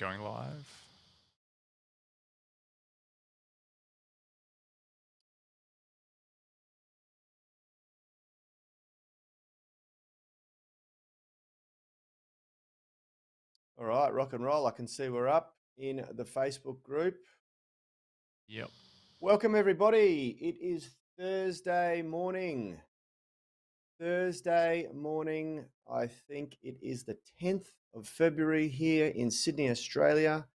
going live. All right, rock and roll. I can see we're up in the Facebook group. Yep. Welcome, everybody. It is Thursday morning. I think it is the 10th of February here in Sydney, Australia.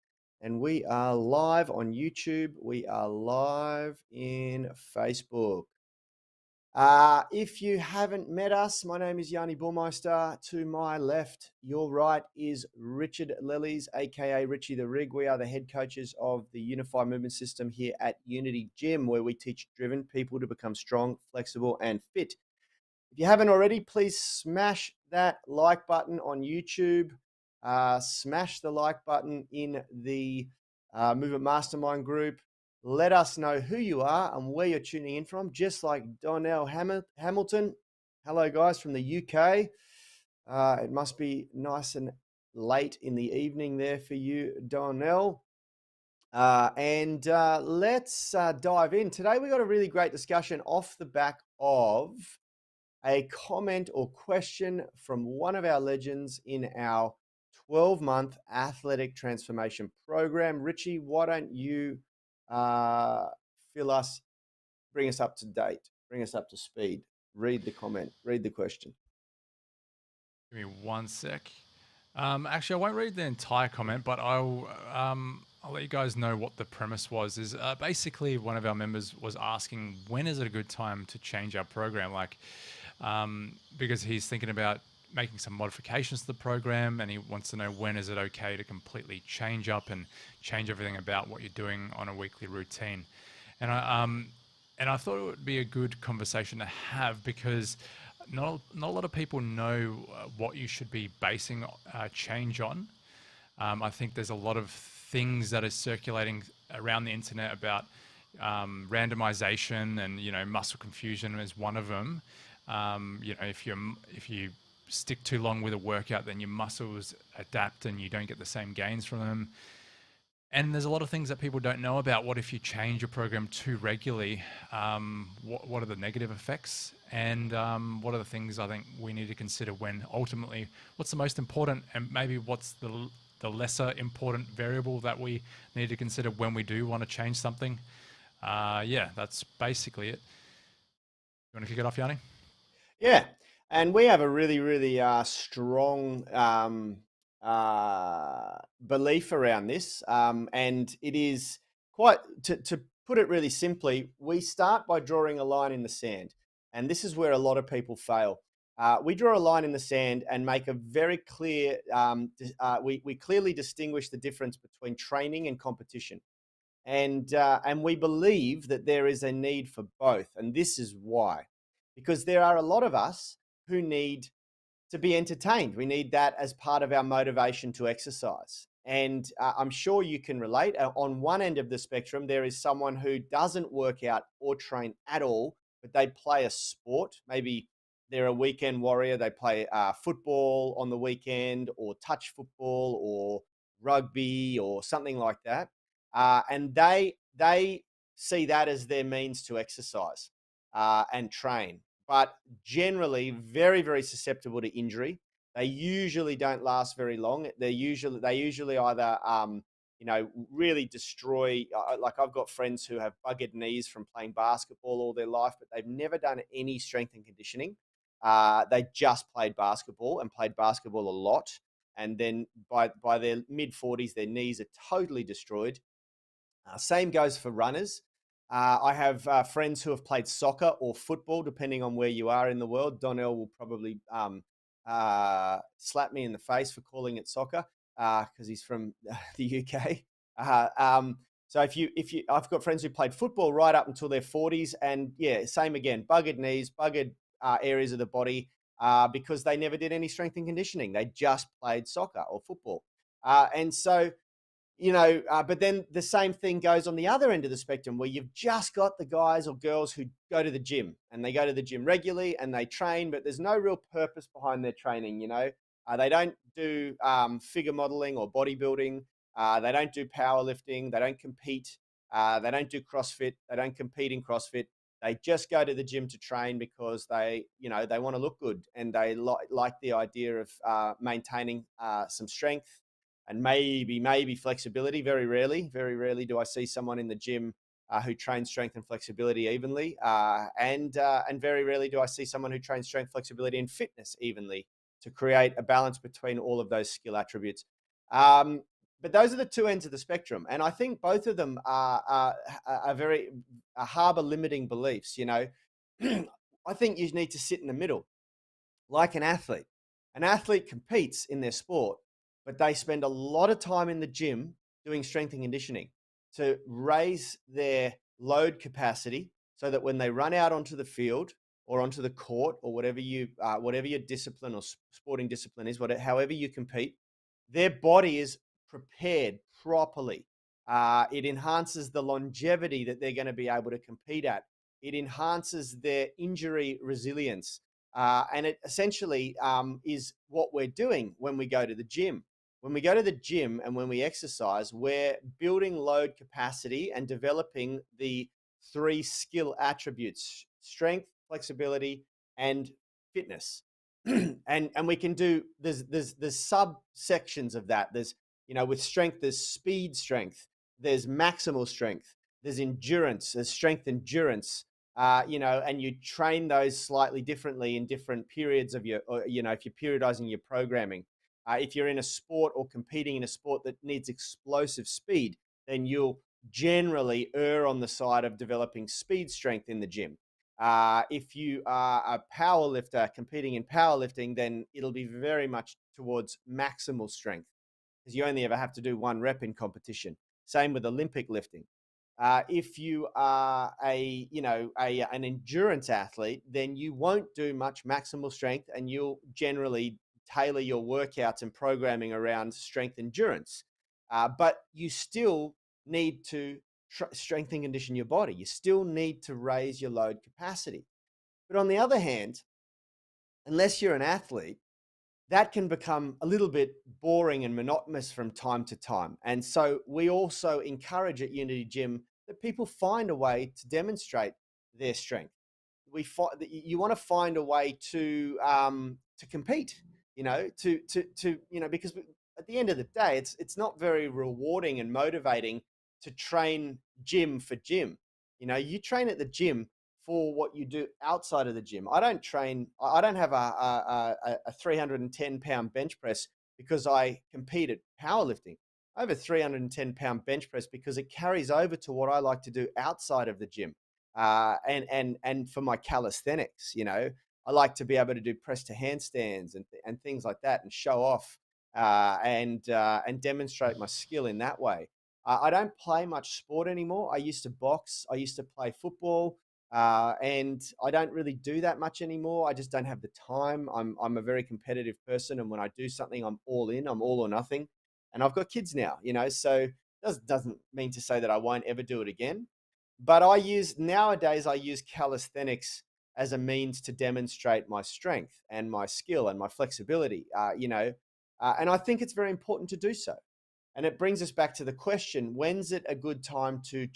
And we are live on YouTube. We are live in Facebook. If you haven't met us, my name is Yanni Bullmeister. To my left, your right is Richard Lillies, aka Richie the Rig. We are the head coaches of the Unified Movement System here at Unity Gym, where we teach driven people to become strong, flexible, and fit. If you haven't already, please smash that like button on YouTube. Smash the like button in the Movement Mastermind group. Let us know who you are and where you're tuning in from, just like Donnell Hamilton. Hello, guys, from the UK. It must be nice and late in the evening there for you, Donnell. Let's dive in. Today, we got a really great discussion off the back of a comment or question from one of our legends in our 12-month athletic transformation program. Richie, why don't you fill us, bring us up to date, bring us up to speed. Read the comment, read the question. Give me one sec. Actually, I won't read the entire comment, but I'll let you guys know what the premise was. Is basically one of our members was asking when is it a good time to change our program, because he's thinking about making some modifications to the program, and he wants to know when is it okay to completely change up and change everything about what you're doing on a weekly routine. And I thought it would be a good conversation to have because not a lot of people know what you should be basing change on. I think there's a lot of things that are circulating around the internet about randomization, and muscle confusion is one of them. If you stick too long with a workout, then your muscles adapt and you don't get the same gains from them. And there's a lot of things that people don't know about. What if you change your program too regularly? What are the negative effects? And what are the things I think we need to consider when ultimately, what's the most important, and maybe what's the lesser important variable that we need to consider when we do want to change something? Yeah, that's basically it. You want to kick it off, Yanni? Yeah, and we have a really, really strong belief around this, and it is quite to put it really simply. We start by drawing a line in the sand, and this is where a lot of people fail. We draw a line in the sand and make a very clear. We clearly distinguish the difference between training and competition, and we believe that there is a need for both, and this is why, because there are a lot of us who need to be entertained. We need that as part of our motivation to exercise. And I'm sure you can relate. On one end of the spectrum, there is someone who doesn't work out or train at all, but they play a sport. Maybe they're a weekend warrior. They play football on the weekend, or touch football, or rugby, or something like that. And they see that as their means to exercise and train, but generally very, very susceptible to injury. They usually don't last very long. They usually either really destroy. Like, I've got friends who have buggered knees from playing basketball all their life, but they've never done any strength and conditioning. They just played basketball and played basketball a lot, and then by their mid 40s, their knees are totally destroyed. Same goes for runners. I have friends who have played soccer or football, depending on where you are in the world. Donnell will probably slap me in the face for calling it soccer because he's from the UK. So I've got friends who played football right up until their 40s, and yeah, same again, buggered knees, buggered areas of the body because they never did any strength and conditioning. They just played soccer or football, but then the same thing goes on the other end of the spectrum, where you've just got the guys or girls who go to the gym, and they go to the gym regularly and they train, but there's no real purpose behind their training. They don't do figure modeling or bodybuilding. They don't do powerlifting. They don't compete. They don't do CrossFit. They don't compete in CrossFit. They just go to the gym to train because they want to look good, and they like the idea of maintaining some strength and maybe flexibility. Very rarely do I see someone in the gym who trains strength and flexibility evenly, and very rarely do I see someone who trains strength, flexibility, and fitness evenly to create a balance between all of those skill attributes. Um, but those are the two ends of the spectrum, and I think both of them are very harbor limiting beliefs. I think you need to sit in the middle, like an athlete. An athlete competes in their sport, but they spend a lot of time in the gym doing strength and conditioning to raise their load capacity so that when they run out onto the field or onto the court or whatever your discipline or sporting discipline is, however you compete, their body is prepared properly. It enhances the longevity that they're going to be able to compete at. It enhances their injury resilience. And it essentially is what we're doing when we go to the gym. When we go to the gym and when we exercise, we're building load capacity and developing the three skill attributes: strength, flexibility, and fitness. And we can do there's subsections of that. There's with strength, there's speed strength, there's maximal strength, there's endurance, there's strength endurance, and you train those slightly differently in different periods of if you're periodizing your programming. If you're in a sport or competing in a sport that needs explosive speed, then you'll generally err on the side of developing speed strength in the gym. If you are a power lifter competing in powerlifting, then it'll be very much towards maximal strength because you only ever have to do one rep in competition. Same with Olympic lifting. If you are an endurance athlete, then you won't do much maximal strength, and you'll generally tailor your workouts and programming around strength endurance. But you still need to strengthen and condition your body. You still need to raise your load capacity. But on the other hand, unless you're an athlete, that can become a little bit boring and monotonous from time to time. And so we also encourage at Unity Gym that people find a way to demonstrate their strength. You want to find a way to compete, because at the end of the day, it's not very rewarding and motivating to train gym for gym. You train at the gym for what you do outside of the gym. I don't have a 310-pound bench press because I compete at powerlifting. I have a 310-pound bench press because it carries over to what I like to do outside of the gym. And for my calisthenics, I like to be able to do press to handstands and things like that and show off and demonstrate my skill in that way. I don't play much sport anymore. I used to box. I used to play football. And I don't really do that much anymore. I just don't have the time. I'm a very competitive person, and when I do something, I'm all in. I'm all or nothing. And I've got kids now, so doesn't mean to say that I won't ever do it again. But nowadays I use calisthenics as a means to demonstrate my strength and my skill and my flexibility. And I think it's very important to do so. And it brings us back to the question, when's it a good time to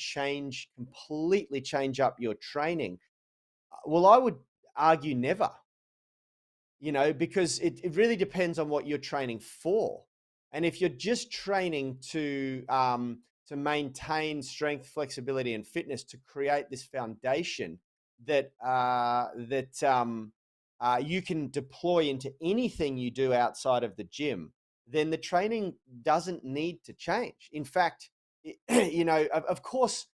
completely change up your training? Well, I would argue never, because it really depends on what you're training for. And if you're just training to maintain strength, flexibility, and fitness to create this foundation that you can deploy into anything you do outside of the gym, then the training doesn't need to change. In fact, of course,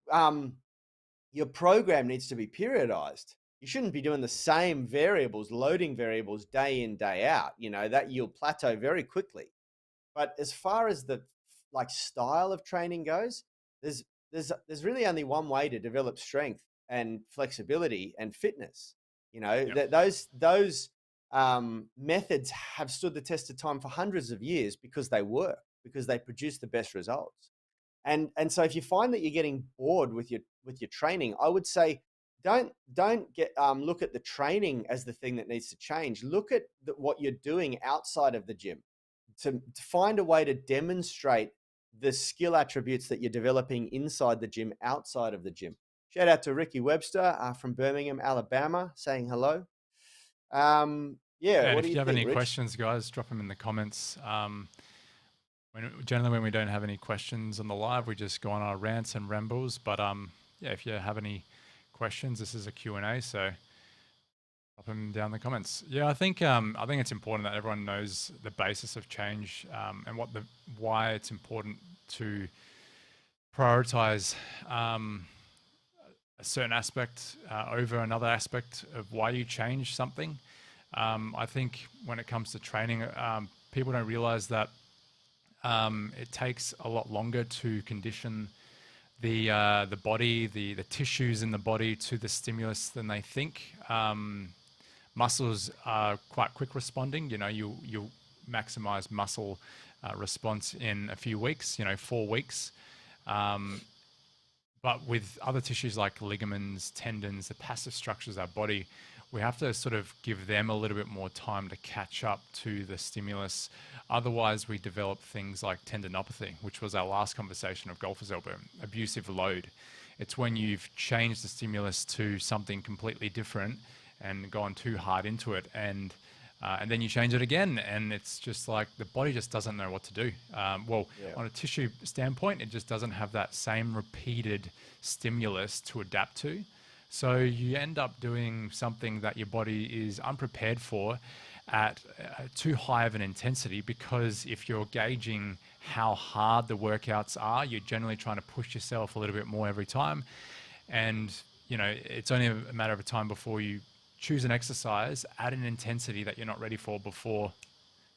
your program needs to be periodized. You shouldn't be doing the same loading variables day in, day out, that you'll plateau very quickly. But as far as the style of training goes, there's really only one way to develop strength and flexibility and fitness. Yep. That those methods have stood the test of time for hundreds of years because they work, because they produce the best results. And so if you find that you're getting bored with your training, I would say don't get look at the training as the thing that needs to change. Look at what you're doing outside of the gym to find a way to demonstrate the skill attributes that you're developing inside the gym, outside of the gym. Shout out to Ricky Webster from Birmingham, Alabama, saying hello. Yeah, Yeah, and what do if you you have think, any Rich? questions, guys, drop them in the comments. Generally, when we don't have any questions on the live, we just go on our rants and rambles. But yeah, if you have any questions, this is a Q&A, so drop them down in the comments. Yeah, I think it's important that everyone knows the basis of change, and why it's important to prioritize a certain aspect over another aspect of why you change something. I think when it comes to training, people don't realize that it takes a lot longer to condition the body, the tissues in the body to the stimulus than they think. Muscles are quite quick responding. You know, you maximize muscle response in a few weeks. You know, 4 weeks. Um, but with other tissues like ligaments, tendons, the passive structures of our body, we have to sort of give them a little bit more time to catch up to the stimulus. Otherwise, we develop things like tendinopathy, which was our last conversation of golfer's elbow, abusive load. It's when you've changed the stimulus to something completely different and gone too hard into it, and then you change it again, and it's just like the body just doesn't know what to do. Well, Yeah, on a tissue standpoint, it just doesn't have that same repeated stimulus to adapt to. So you end up doing something that your body is unprepared for at too high of an intensity, because if you're gauging how hard the workouts are, you're generally trying to push yourself a little bit more every time. And, you know, it's only a matter of time before you choose an exercise at an intensity that you're not ready for before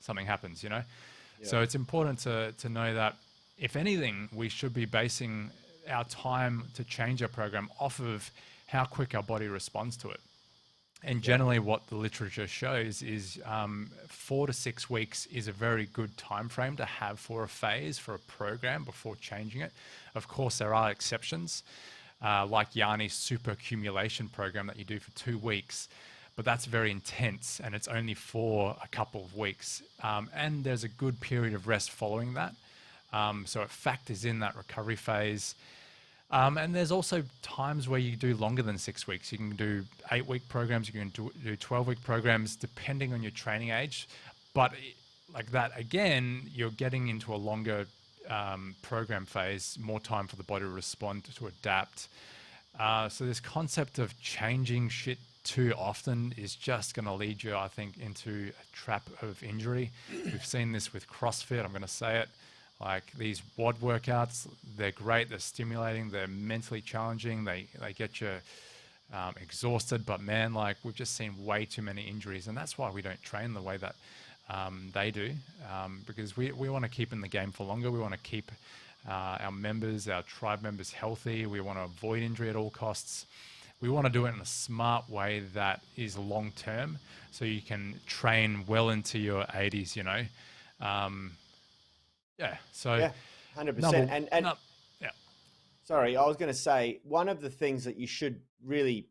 something happens, you know? yeah, So it's important to know that, if anything, we should be basing our time to change our program off of how quick our body responds to it. And yeah, generally, what the literature shows is 4 to 6 weeks is a very good time frame to have for a phase, for a program, before changing it. Of course, there are exceptions, like Yanni's super accumulation program that you do for 2 weeks, but that's very intense and it's only for a couple of weeks. And there's a good period of rest following that. So it factors in that recovery phase. And there's also times where you do longer than 6 weeks. You can do 8-week programs, you can do 12-week programs, depending on your training age. But like that, again, you're getting into a longer program phase, more time for the body to respond, to adapt. So this concept of changing shit too often is just going to lead you, I think, into a trap of injury. We've seen this with CrossFit. I'm going to say it. Like these WOD workouts, they're great. They're stimulating. They're mentally challenging. They get you exhausted. But man, like we've just seen way too many injuries, and that's why we don't train the way that they do, because we want to keep in the game for longer. We want to keep our members, our tribe members healthy. We want to avoid injury at all costs. We want to do it in a smart way that is long term, so you can train well into your 80s, you know. Um, yeah, so yeah, 100%. number, And no, yeah, sorry, I was going to say one of the things that you should really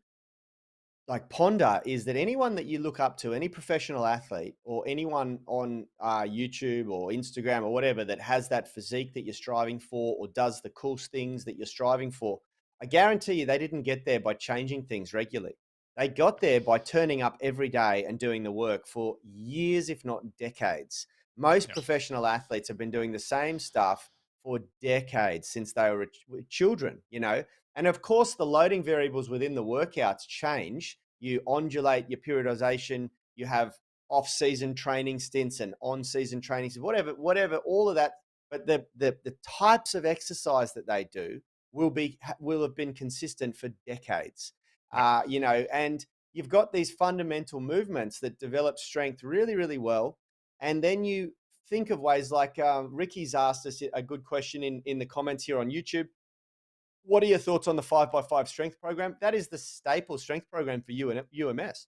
like ponder is that anyone that you look up to, any professional athlete or anyone on YouTube or Instagram or whatever that has that physique that you're striving for or does the cool things that you're striving for, I guarantee you they didn't get there by changing things regularly. They got there by turning up every day and doing the work for years, if not decades. Most yeah, professional athletes have been doing the same stuff for decades since they were children, you know, and of course, the loading variables within the workouts change. You ondulate your periodization, you have off-season training stints and on-season training stints, whatever, all of that. But the types of exercise that they do will have been consistent for decades. yeah, You know, and you've got these fundamental movements that develop strength really, really well. And then you think of ways like Ricky's asked us a good question in the comments here on YouTube. What are your thoughts on the 5x5 strength program? That is the staple strength program for UMS.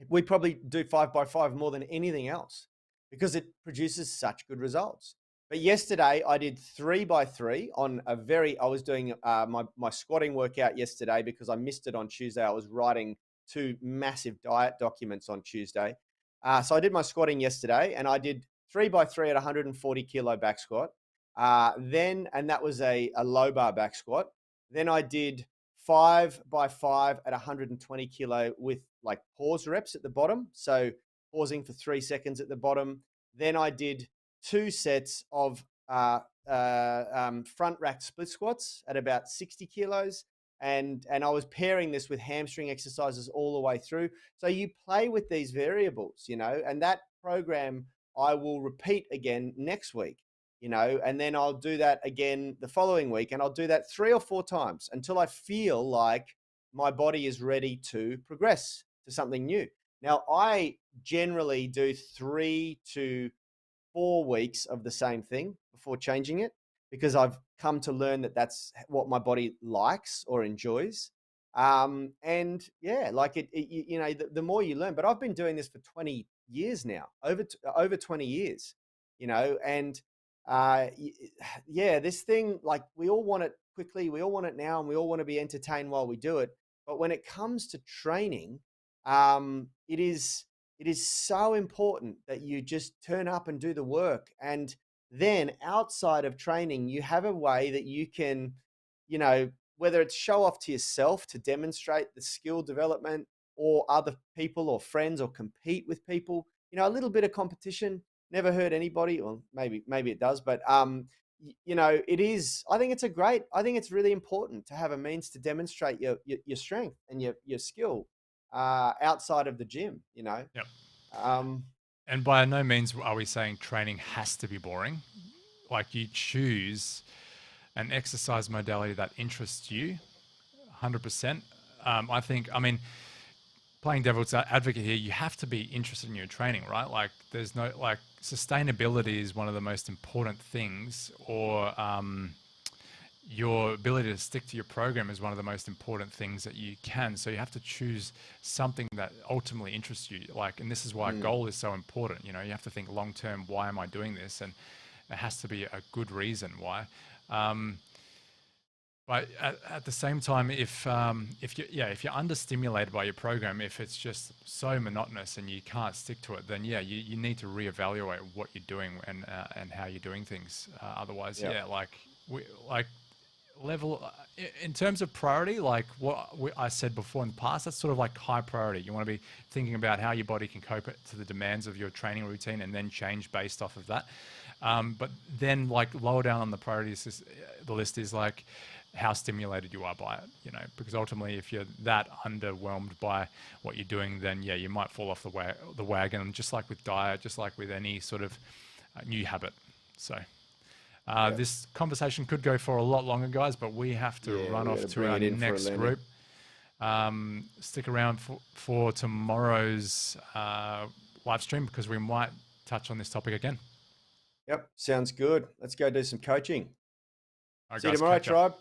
We probably do 5x5 more than anything else because it produces such good results. But yesterday I did 3x3 on I was doing my squatting workout yesterday because I missed it on Tuesday. I was writing two massive diet documents on Tuesday. So I did my squatting yesterday and I did 3x3 at 140 kilo back squat. And that was a low bar back squat. Then I did 5 by 5 at 120 kilo with like pause reps at the bottom. So pausing for 3 seconds at the bottom. Then I did 2 sets of front rack split squats at about 60 kilos. And I was pairing this with hamstring exercises all the way through. So you play with these variables, and that program I will repeat again next week, and then I'll do that again the following week. And I'll do that 3 or 4 times until I feel like my body is ready to progress to something new. Now, I generally do 3 to 4 weeks of the same thing before changing it, because I've come to learn that that's what my body likes or enjoys. And yeah, like the more you learn. But I've been doing this for 20 years now, over 20 years, and yeah, this thing, like, we all want it quickly, we all want it now, and we all want to be entertained while we do it. But when it comes to training, it is so important that you just turn up and do the work. And then outside of training, you have a way that you can, whether it's show off to yourself to demonstrate the skill development, or other people or friends, or compete with people. A little bit of competition never hurt anybody, or maybe it does, but it is. I think it's really important to have a means to demonstrate your strength and your skill outside of the gym. Yep. Um, And by no means are we saying training has to be boring. Like, you choose an exercise modality that interests you 100%. I mean, playing devil's advocate here, you have to be interested in your training, right? Like, there's no, like, sustainability is one of the most important things, or your ability to stick to your program is one of the most important things that you can. So you have to choose something that ultimately interests you. Like, and this is why goal is so important. You have to think long term. Why am I doing this? And it has to be a good reason why. But at the same time, if you're understimulated by your program, if it's just so monotonous and you can't stick to it, then you need to reevaluate what you're doing and how you're doing things. Otherwise, yeah. level in terms of priority, like what I said before in the past, that's sort of like high priority. You want to be thinking about how your body can cope to the demands of your training routine, and then change based off of that. But then, like, lower down on the priorities, the list is like how stimulated you are by it, because ultimately, if you're that underwhelmed by what you're doing, then you might fall off the wagon, just like with diet, just like with any sort of new habit. So this conversation could go for a lot longer, guys, but we have to run off to our next group. Stick around for tomorrow's live stream, because we might touch on this topic again. Yep, sounds good. Let's go do some coaching. All right, See you guys, tomorrow, catch up. tribe.